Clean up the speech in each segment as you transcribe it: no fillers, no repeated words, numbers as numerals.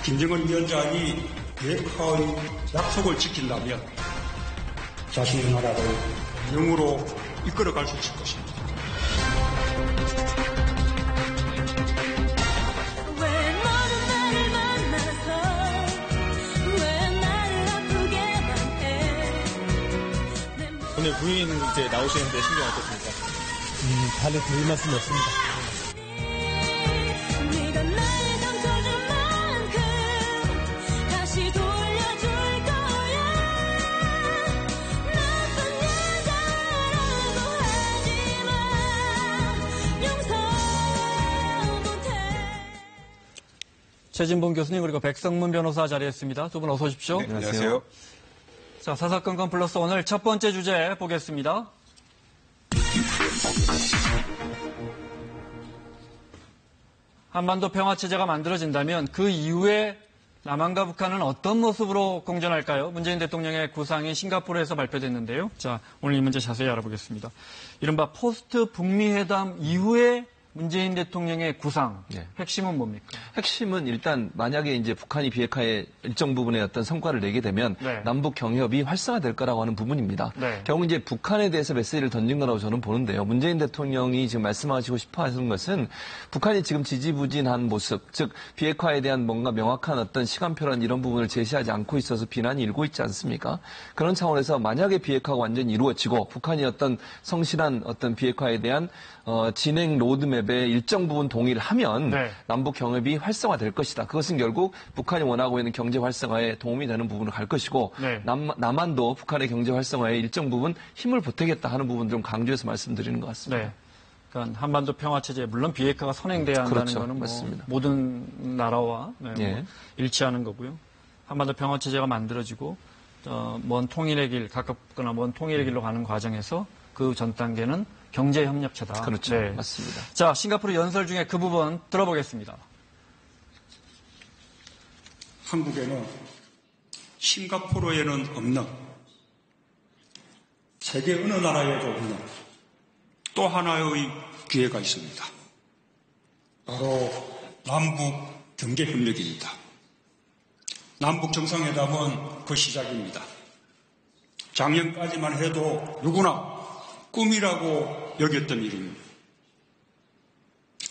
김정은 위원장이 비핵화의 약속을 지킨다면 자신의 나라를 영으로 이끌어갈 수 있을 것입니다. 오늘 부인 이제 나오시는데 심정 어떻습니까? 다들 드릴 말씀 없습니다. 최진봉 교수님 그리고 백성문 변호사 자리했습니다. 두 분 어서 오십시오. 네, 안녕하세요. 자, 사사건건 플러스 오늘 첫 번째 주제 보겠습니다. 한반도 평화체제가 만들어진다면 그 이후에 남한과 북한은 어떤 모습으로 공존할까요? 문재인 대통령의 구상이 싱가포르에서 발표됐는데요. 자, 오늘 이 문제 자세히 알아보겠습니다. 이른바 포스트 북미 회담 이후에 문재인 대통령의 구상, 핵심은 뭡니까? 핵심은 일단 만약에 이제 북한이 비핵화에 일정 부분의 어떤 성과를 내게 되면 남북 경협이 활성화될 거라고 하는 부분입니다. 결국 이제 북한에 대해서 메시지를 던진 거라고 저는 보는데요. 문재인 대통령이 지금 말씀하시고 싶어 하시는 것은 북한이 지금 지지부진한 모습, 즉 비핵화에 대한 뭔가 명확한 어떤 시간표란 이런 부분을 제시하지 않고 있어서 비난이 일고 있지 않습니까? 그런 차원에서 만약에 비핵화가 완전히 이루어지고 북한이 어떤 성실한 어떤 비핵화에 대한 진행 로드맵에 일정 부분 동의를 하면 남북 경협이 활성화될 것이다. 그것은 결국 북한이 원하고 있는 경제 활성화에 도움이 되는 부분으로 갈 것이고 남한도 북한의 경제 활성화에 일정 부분 힘을 보태겠다 하는 부분 좀 강조해서 말씀드리는 것 같습니다. 그러니까 한반도 평화체제 물론 비핵화가 선행돼야 한다는 거는 맞습니다. 모든 나라와 뭐 일치하는 거고요. 한반도 평화체제가 만들어지고 먼 통일의 길, 가깝거나 먼 통일의 길로 가는 과정에서 그 전 단계는 경제협력체다. 그렇죠. 맞습니다. 자, 싱가포르 연설 중에 그 부분 들어보겠습니다. 한국에는 싱가포르에는 없는 세계 어느 나라에도 없는 또 하나의 기회가 있습니다. 바로 남북 경제협력입니다. 남북 정상회담은 그 시작입니다. 작년까지만 해도 누구나 꿈이라고 여겼던 일입니다.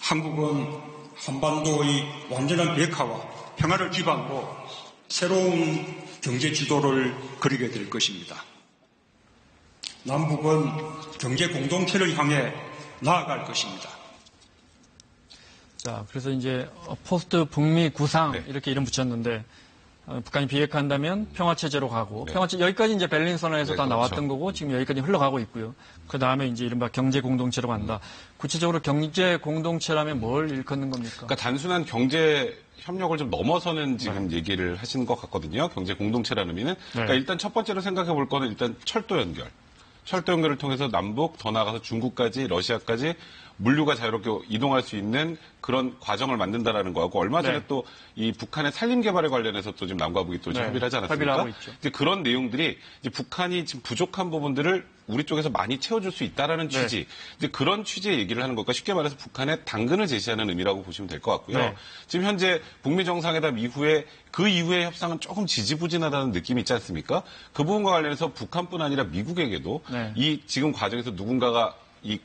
한국은 한반도의 완전한 비핵화와 평화를 기반으로 새로운 경제 지도를 그리게 될 것입니다. 남북은 경제 공동체를 향해 나아갈 것입니다. 자, 그래서 이제 포스트 북미 구상 이렇게 이름 붙였는데 북한이 비핵화한다면 평화체제로 가고 여기까지 이제 베를린 선언에서 다 나왔던 거고 지금 여기까지 흘러가고 있고요. 그 다음에 이제 이른바 경제 공동체로 간다. 구체적으로 경제 공동체라면 뭘 일컫는 겁니까? 그러니까 단순한 경제 협력을 좀 넘어서는 지금 얘기를 하시는 것 같거든요. 경제 공동체라는 의미는. 그러니까 일단 첫 번째로 생각해 볼 거는 일단 철도 연결. 철도 연결을 통해서 남북 더 나아가서 중국까지 러시아까지 물류가 자유롭게 이동할 수 있는 그런 과정을 만든다라는 거하고 얼마 전에 또 이 북한의 산림 개발에 관련해서 또 지금 남과 북이 또 협의를 하지 않았습니까? 이제 그런 내용들이 이제 북한이 지금 부족한 부분들을 우리 쪽에서 많이 채워줄 수 있다라는 취지, 이제 그런 취지의 얘기를 하는 것과 쉽게 말해서 북한의 당근을 제시하는 의미라고 보시면 될 것 같고요. 지금 현재 북미 정상회담 이후에 그 이후의 협상은 조금 지지부진하다는 느낌이 있지 않습니까? 그 부분과 관련해서 북한뿐 아니라 미국에게도 이 지금 과정에서 누군가가 이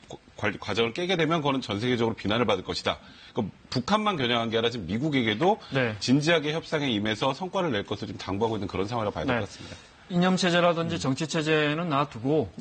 과정을 깨게 되면 그거는 전 세계적으로 비난을 받을 것이다. 그러니까 북한만 겨냥한 게 아니라 지금 미국에게도 진지하게 협상에 임해서 성과를 낼 것을 지금 당부하고 있는 그런 상황이라고 봐야 될 것 같습니다. 이념체제라든지 정치체제는 놔두고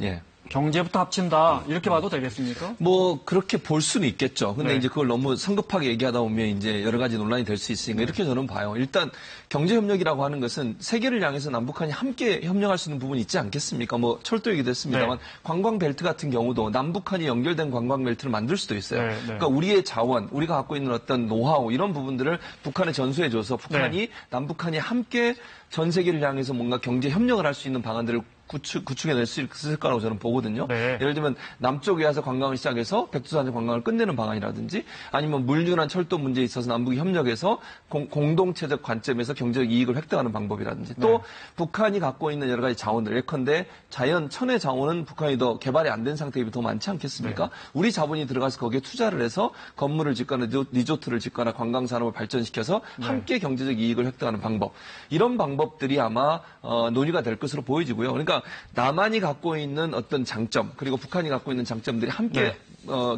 경제부터 합친다 이렇게 봐도 되겠습니까? 뭐 그렇게 볼 수는 있겠죠. 근데 이제 그걸 너무 성급하게 얘기하다 보면 이제 여러 가지 논란이 될 수 있으니까 이렇게 저는 봐요. 일단 경제 협력이라고 하는 것은 세계를 향해서 남북한이 함께 협력할 수 있는 부분이 있지 않겠습니까? 뭐 철도 얘기도 했습니다만 관광 벨트 같은 경우도 남북한이 연결된 관광 벨트를 만들 수도 있어요. 그러니까 우리의 자원, 우리가 갖고 있는 어떤 노하우 이런 부분들을 북한에 전수해줘서 북한이 남북한이 함께 전 세계를 향해서 뭔가 경제 협력을 할 수 있는 방안들을 구축해낼 수 있을 거라고 저는 보거든요. 네. 예를 들면 남쪽에 와서 관광을 시작해서 백두산 관광을 끝내는 방안이라든지 아니면 물류나 철도 문제에 있어서 남북이 협력해서 공동체적 관점에서 경제적 이익을 획득하는 방법이라든지 또 북한이 갖고 있는 여러 가지 자원들 예컨대 자연, 천혜 자원은 북한이 더 개발이 안 된 상태에 더 많지 않겠습니까? 네. 우리 자본이 들어가서 거기에 투자를 해서 건물을 짓거나 리조트를 짓거나 관광산업을 발전시켜서 함께 경제적 이익을 획득하는 방법. 이런 방법들이 아마 논의가 될 것으로 보여지고요. 그러니까 남한이 갖고 있는 어떤 장점 그리고 북한이 갖고 있는 장점들이 함께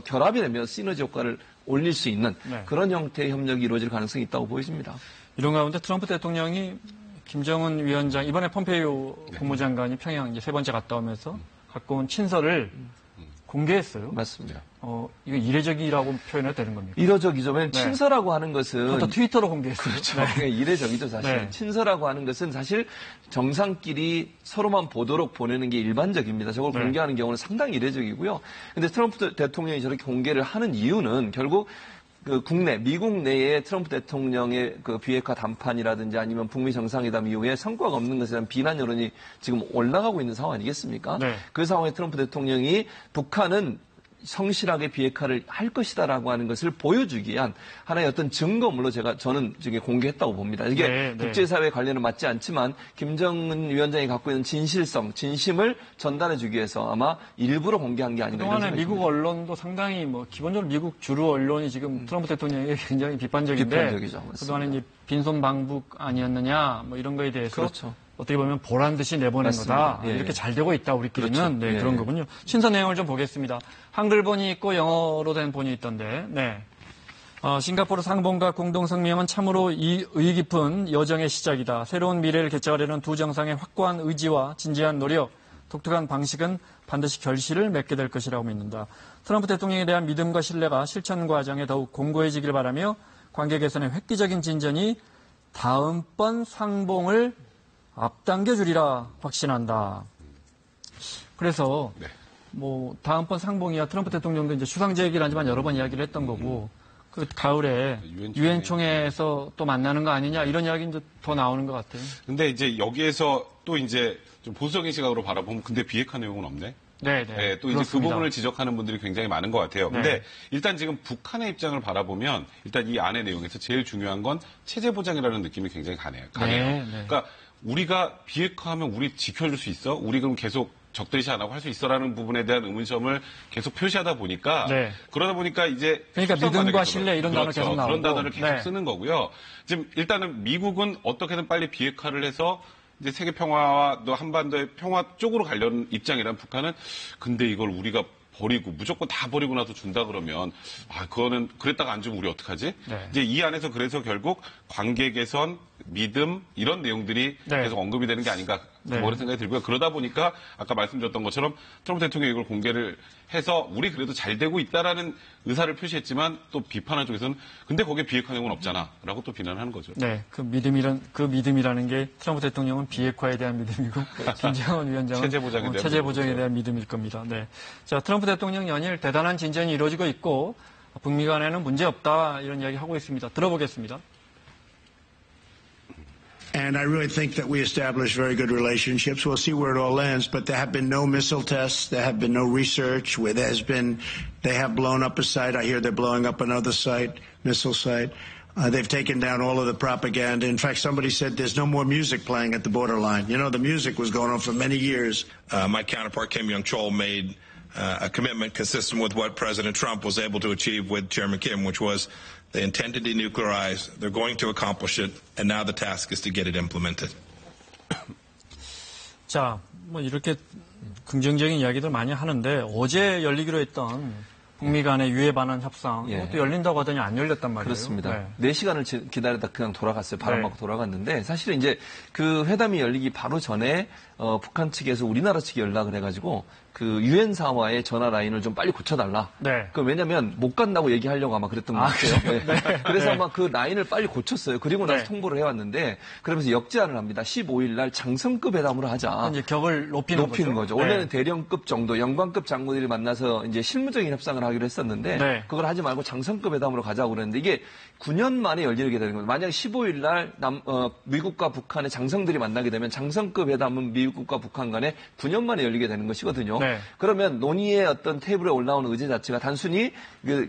결합이 되면 시너지 효과를 올릴 수 있는 그런 형태의 협력이 이루어질 가능성이 있다고 보여집니다. 이런 가운데 트럼프 대통령이 김정은 위원장 이번에 폼페이오 국무장관이 평양 이제 세 번째 갔다 오면서 갖고 온 친서를 공개했어요. 맞습니다. 이거 이례적이라고 표현해도 되는 겁니까? 이례적이죠. 왜냐하면 친서라고 하는 것은 그것도 트위터로 공개했어요. 그렇죠. 이례적이죠, 사실. 친서라고 하는 것은 사실 정상끼리 서로만 보도록 보내는 게 일반적입니다. 저걸 공개하는 경우는 상당히 이례적이고요. 근데 트럼프 대통령이 저렇게 공개를 하는 이유는 결국 그 미국 내에 트럼프 대통령의 그 비핵화 담판이라든지 아니면 북미 정상회담 이후에 성과가 없는 것에 대한 비난 여론이 지금 올라가고 있는 상황 아니겠습니까? 그 상황에 트럼프 대통령이 북한은 성실하게 비핵화를 할 것이다라고 하는 것을 보여주기 위한 하나의 어떤 증거물로 저는 지금 공개했다고 봅니다. 이게 국제사회 관련은 맞지 않지만 김정은 위원장이 갖고 있는 진심을 전달해주기 위해서 아마 일부러 공개한 게 아닌가 이런 생각이 미국 언론도 상당히 기본적으로 미국 주류 언론이 지금 트럼프 대통령에게 굉장히 비판적인데 비판적이죠. 그동안에 이제 빈손 방북 아니었느냐 이런 거에 대해서 그렇죠. 어떻게 보면 보란 듯이 내보낸 거다. 이렇게 잘 되고 있다, 우리끼리는. 그렇죠. 그런 거군요. 친서 내용을 좀 보겠습니다. 한글본이 있고 영어로 된 본이 있던데, 싱가포르 상봉과 공동성명은 참으로 의의 깊은 여정의 시작이다. 새로운 미래를 개척하려는 두 정상의 확고한 의지와 진지한 노력, 독특한 방식은 반드시 결실을 맺게 될 것이라고 믿는다. 트럼프 대통령에 대한 믿음과 신뢰가 실천 과정에 더욱 공고해지길 바라며 관계 개선의 획기적인 진전이 다음번 상봉을 앞당겨주리라 확신한다. 그래서 다음번 상봉이야 트럼프 대통령도 이제 수상제 얘기를 하지만 여러 번 이야기를 했던 거고 그 가을에 유엔 총회에서 또 만나는 거 아니냐 이런 이야기 이제 더 나오는 것 같아요. 근데 이제 여기에서 또 이제 좀 보수적인 시각으로 바라보면 근데 비핵화 내용은 없네. 또 이제 그 부분을 지적하는 분들이 굉장히 많은 것 같아요. 근데 일단 지금 북한의 입장을 바라보면 일단 이 안의 내용에서 제일 중요한 건 체제 보장이라는 느낌이 굉장히 강해요. 그러니까 우리가 비핵화하면 우리 지켜줄 수 있어? 우리 그럼 계속 적대시 안 하고 할 수 있어라는 부분에 대한 의문점을 계속 표시하다 보니까 그러다 보니까 이제 그러니까 믿음과 신뢰 이런 단어 계속 나오고 그런 단어를 계속 쓰는 거고요. 지금 일단은 미국은 어떻게든 빨리 비핵화를 해서 이제 세계 평화와 또 한반도의 평화 쪽으로 가려는 입장이란 북한은 근데 이걸 우리가 버리고 무조건 다 버리고 나서 준다 그러면 그거는 그랬다가 안 주면 우리 어떡하지? 이제 이 안에서 그래서 결국 관계 개선, 믿음 이런 내용들이 계속 언급이 되는 게 아닌가 그런 생각이 들고요. 그러다 보니까 아까 말씀드렸던 것처럼 트럼프 대통령이 이걸 공개를 해서 우리 그래도 잘 되고 있다라는 의사를 표시했지만 또 비판한 쪽에서는 근데 거기에 비핵화 내용은 없잖아라고 또 비난하는 거죠. 그 믿음이라는 게 트럼프 대통령은 비핵화에 대한 믿음이고 김정은 위원장은 체제 보장에 대한 믿음일 겁니다. 자, 트럼프 대통령 연일 대단한 진전이 이루어지고 있고 북미 간에는 문제 없다 이런 이야기 하고 있습니다. 들어보겠습니다. And I really think that we established very good relationships. We'll see where it all ends, but there have been no missile tests. There have been no research where they have blown up a site. I hear they're blowing up another site, missile site. They've taken down all of the propaganda. In fact, somebody said there's no more music playing at the borderline. You know, the music was going on for many years. My counterpart, Kim Young-chol, made a commitment consistent with what President Trump was able to achieve with Chairman Kim, which was they intend to denuclearize, they're going to accomplish it, and now the task is to get it implemented. 자, 이렇게 긍정적인 이야기들 많이 하는데 어제 열리기로 했던 북미 간의 유해 반환 협상 또 열린다고 하더니 안 열렸단 말이에요. 그렇습니다. 4시간을 기다리다 그냥 돌아갔어요. 바람 맞고 돌아갔는데 사실은 이제 그 회담이 열리기 바로 전에 북한 측에서 우리나라 측에 연락을 해가지고 그 유엔 사화의 전화 라인을 좀 빨리 고쳐달라. 왜냐면 못 간다고 얘기하려고 아마 그랬던 것 같아요. 그래서 아마 그 라인을 빨리 고쳤어요. 그리고 나서 통보를 해왔는데 그러면서 역제안을 합니다. 15일 날 장성급 회담으로 하자. 이제 격을 높이는 거죠. 원래는 대령급 정도, 영관급 장군들이 만나서 이제 실무적인 협상을 하기로 했었는데 그걸 하지 말고 장성급 회담으로 가자고 그랬는데 이게 9년 만에 열리게 되는 거예요. 만약 15일 날 미국과 북한의 장성들이 만나게 되면 장성급 회담은 미국과 북한 간에 9년 만에 열리게 되는 것이거든요. 그러면 논의의 어떤 테이블에 올라오는 의제 자체가 단순히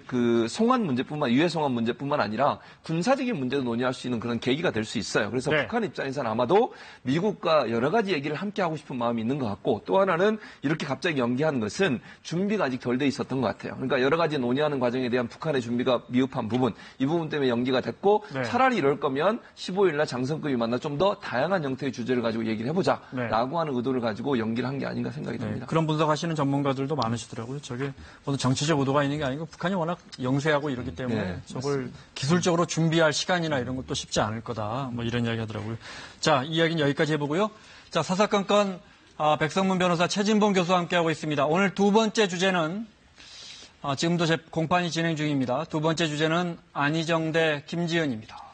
그 송환 문제뿐만 유해 송환 문제뿐만 아니라 군사적인 문제도 논의할 수 있는 그런 계기가 될 수 있어요. 그래서 북한 입장에서는 아마도 미국과 여러 가지 얘기를 함께 하고 싶은 마음이 있는 것 같고 또 하나는 이렇게 갑자기 연기한 것은 준비가 아직 덜 돼 있었던 것 같아요. 그러니까 여러 가지 논의하는 과정에 대한 북한의 준비가 미흡한 부분, 이 부분 때문에 연기가 됐고 차라리 이럴 거면 15일 날 장성급이 만나 좀 더 다양한 형태의 주제를 가지고 얘기를 해보자라고 하는 의도를 가지고 연기를 한 게 아닌가 생각이 듭니다. 그런 분석하시는 전문가들도 많으시더라고요. 저게 무슨 정치적 의도가 있는 게 아니고 북한이 워낙 영세하고 이러기 때문에 저걸 기술적으로 준비할 시간이나 이런 것도 쉽지 않을 거다. 뭐 이런 이야기 하더라고요. 자, 이 이야기는 여기까지 해보고요. 자, 사사건건 백성문 변호사 최진봉 교수와 함께하고 있습니다. 오늘 두 번째 주제는 지금도 공판이 진행 중입니다. 두 번째 주제는 안희정 대 김지은입니다.